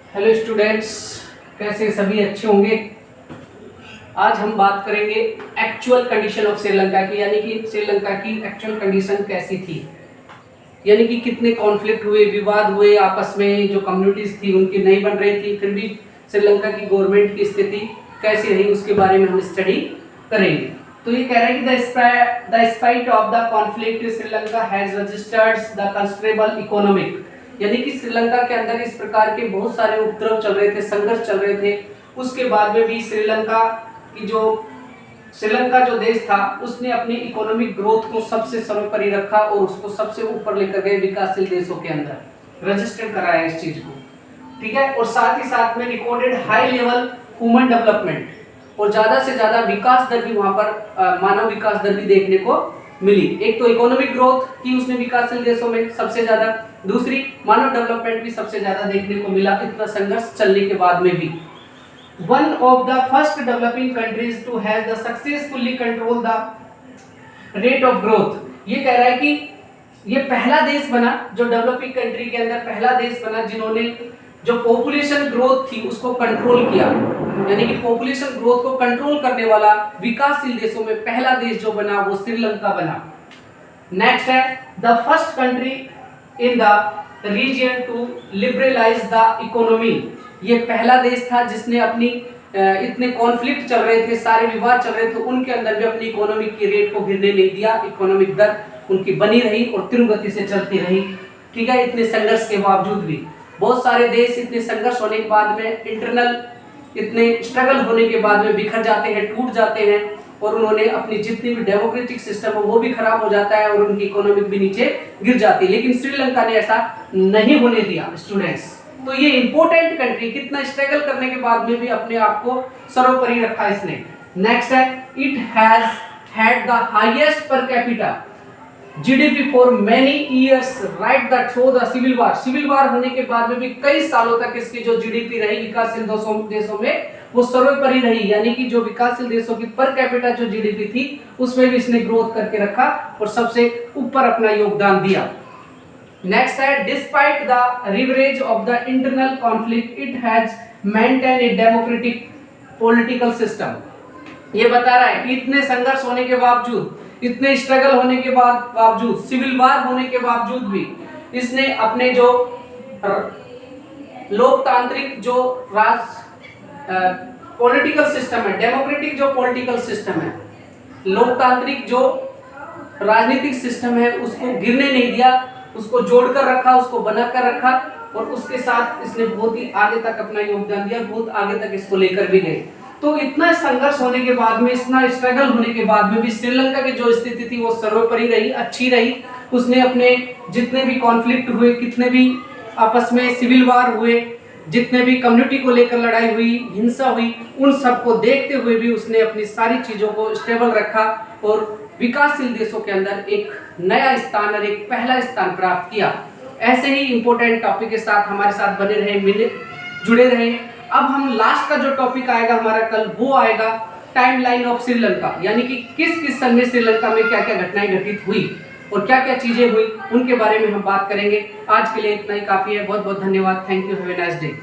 Hello students, कैसे सभी अच्छे होंगे। आज हम बात करेंगे एक्चुअल कंडीशन ऑफ श्रीलंका की, यानी कि श्रीलंका की एक्चुअल कंडीशन कैसी थी, यानी कि कितने कॉन्फ्लिक्ट हुए, विवाद हुए आपस में, जो कम्युनिटीज थी उनकी नहीं बन रही थी, फिर भी श्रीलंका की गवर्नमेंट की स्थिति कैसी रही उसके बारे में हम स्टडी करेंगे। तो ये कह रहा है कि the spite of the conflict Sri Lanka has registered the considerable economic, यानी कि श्रीलंका के अंदर इस प्रकार के बहुत सारे उपद्रव चल रहे थे, संघर्ष चल रहे थे, उसके बाद में भी श्रीलंका जो देश था उसने अपनी इकोनॉमिक ग्रोथ को सबसे सर्वोपरि रखा और उसको सबसे ऊपर लेकर गए विकासशील देशों के अंदर रजिस्टर कराया इस चीज को, ठीक है। और साथ ही साथ में recorded high level human development, और ज्यादा से ज्यादा विकास दर भी वहां पर मानव विकास दर भी देखने को मिली। एक तो इकोनॉमिक ग्रोथ की उसने विकासशील देशों में सबसे ज्यादा, दूसरी मानव डेवलपमेंट भी सबसे ज्यादा देखने को मिला इतना संघर्ष चलने के बाद में भी। One of the first developing countries to have the successfully control the rate of growth, ये कह रहा है कि ये पहला देश बना जो डेवलपिंग कंट्री के अंदर पहला देश बना जिन्होंने जो पॉपुलेशन ग्रोथ थी उसको कंट्रोल किया, यानी कि पॉपुलेशन ग्रोथ को कंट्रोल करने वाला विकासशील देशों में पहला देश जो बना वो श्रीलंका बना। नेक्स्ट है the first country in the region to liberalise the economy, ये पहला देश था जिसने अपनी इतने कॉन्फ्लिक्ट चल रहे थे, सारे विवाद चल रहे थे, उनके अंदर भी अपनी इकोनॉमिक की रेट को गिरने नहीं दिया, इकोनॉमिक दर उनकी बनी रही और तीव्र गति से चलती रही, ठीक है। इतने संघर्ष के बावजूद भी बहुत सारे देश इतने संघर्ष होने के बाद में, इंटरनल इतने स्ट्रगल होने के बाद में बिखर जाते हैं, टूट जाते हैं, और उन्होंने अपनी जितनी भी डेमोक्रेटिक सिस्टम है वो भी खराब हो जाता है और उनकी इकोनॉमिक भी नीचे गिर जाती है। लेकिन श्रीलंका ने ऐसा नहीं होने दिया स्टूडेंट्स। तो ये इंपॉर्टेंट कंट्री कितना स्ट्रगल करने के बाद में भी अपने आप को सर्वोपरि रखा इसने। नेक्स्ट है it has had the highest per capita GDP for many years right the through the civil war, civil war होने के बाद में भी कई सालों तक इसकी जो जीडीपी रही विकासशील देशों में वो सर्वोपरि रही, यानी कि जो विकासशील देशों की पर कैपिटा जो जीडीपी थी उसमें भी इसने ग्रोथ करके रखा और सबसे ऊपर अपना योगदान दिया। नेक्स्ट है despite the ravages of the internal conflict it has maintain a democratic political system, ये बता रहा है कि इतने संघर्ष होने के बावजूद, इतने स्ट्रगल होने के बावजूद, सिविल वार होने के बावजूद भी इसने अपने जो लोकतांत्रिक जो पॉलिटिकल सिस्टम है, डेमोक्रेटिक जो पॉलिटिकल सिस्टम है, लोकतांत्रिक जो राजनीतिक सिस्टम है उसको गिरने नहीं दिया, उसको जोड़कर रखा, उसको बनाकर रखा, और उसके साथ इसने बहुत ही आगे तक अपना योगदान दिया, बहुत आगे तक इसको लेकर भी गए। तो इतना संघर्ष होने के बाद में, इतना स्ट्रगल होने के बाद में भी श्रीलंका की जो स्थिति थी वो सर्वोपरि रही, अच्छी रही। उसने अपने जितने भी कॉन्फ्लिक्ट हुए, कितने भी आपस में सिविल वार हुए, जितने भी कम्युनिटी को लेकर लड़ाई हुई, हिंसा हुई, उन सबको देखते हुए भी उसने अपनी सारी चीज़ों को स्टेबल रखा और विकासशील देशों के अंदर एक नया स्थान और एक पहला स्थान प्राप्त किया। ऐसे ही इंपॉर्टेंट टॉपिक के साथ हमारे साथ बने रहे, जुड़े रहे। अब हम लास्ट का जो टॉपिक आएगा हमारा कल, वो आएगा टाइमलाइन ऑफ श्रीलंका, यानी कि किस किस समय श्रीलंका में क्या क्या घटनाएं घटित हुई और क्या क्या चीजें हुई, उनके बारे में हम बात करेंगे। आज के लिए इतना ही काफी है। बहुत बहुत धन्यवाद। Thank you. Have a nice day.